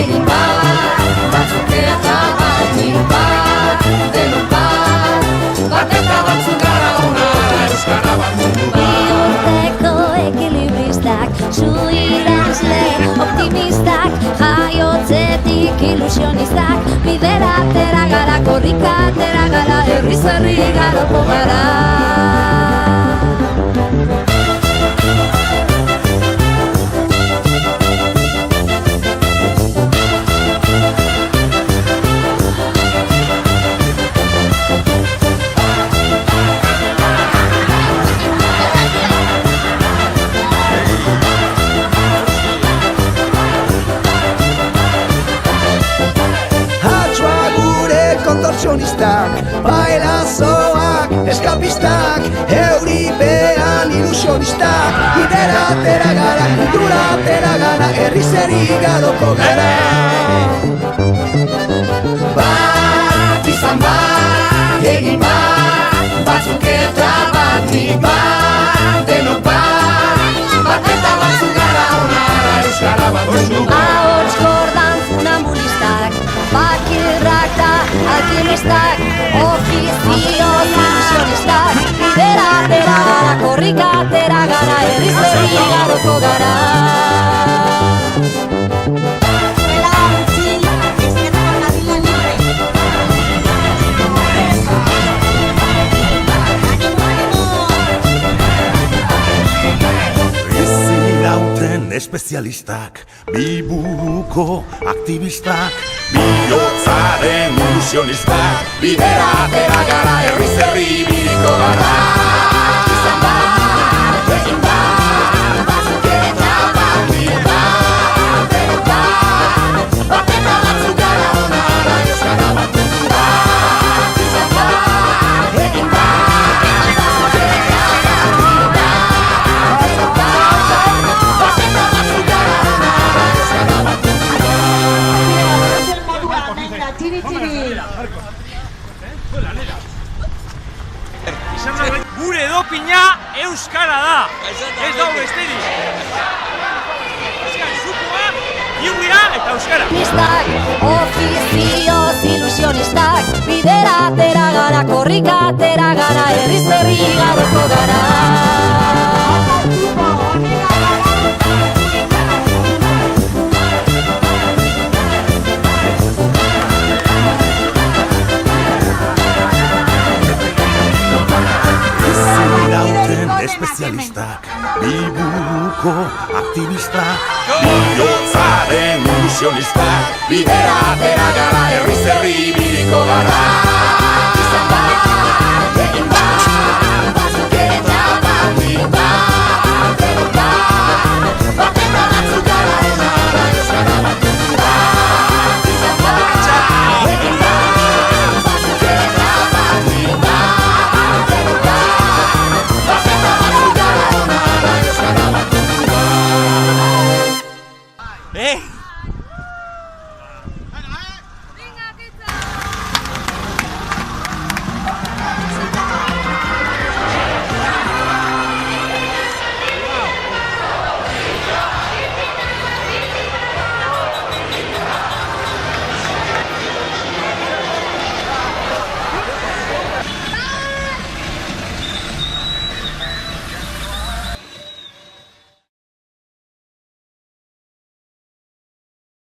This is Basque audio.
egin bat, batzuk eta batik bat, denok bat, bat eta batzuk gara ona, euskara bat mundu bat. Bihurteko ekilibristak, suirazle optimistak, jaiotzetik ilusionistak, bidera atera gara, korrika atera gara, herriz herri garoko gara. Kontortzionistak, bailazoak, eskapistak, euripean ilusionistak, bidera atera gara, kultura atera gara, herriz herri garoko gara. Bat izan bat, egin bat, batzuk eta batik bat, denok bat, bat eta batzuk gara ona, euskara bat mundu bat. Ahots gordan funambulistak, bakirrak da alkimistak, ofizioz ilusionistak, bidera atera gara, korrika atera gara, herriz herri garoko gara. Espezialistak, biburuko aktivistak, bihotzaren ilusionistak, Bidera atera gara, herriz herri ibiliko gara. Izan bat, egin bat, batzuk eta batik bat, denok bat, bat eta batzuk gara ona, euskara bat mundu bat. Izan bat, egin bat, batzuk eta batik bat, denok bat, bat eta batzuk gara ona, euskara bat mundu Gure dopina euskara da, ez dago besterik. Euskara zukua, iugira eta euskara. Ofizioz ilusionistak, bidera atera gara, korrika atera gara, herriz herri garoko gara. Espezialistak, biburuko aktivistak, bihotzaren ilusionistak, bidera atera gara, herriz herri ibiliko gara.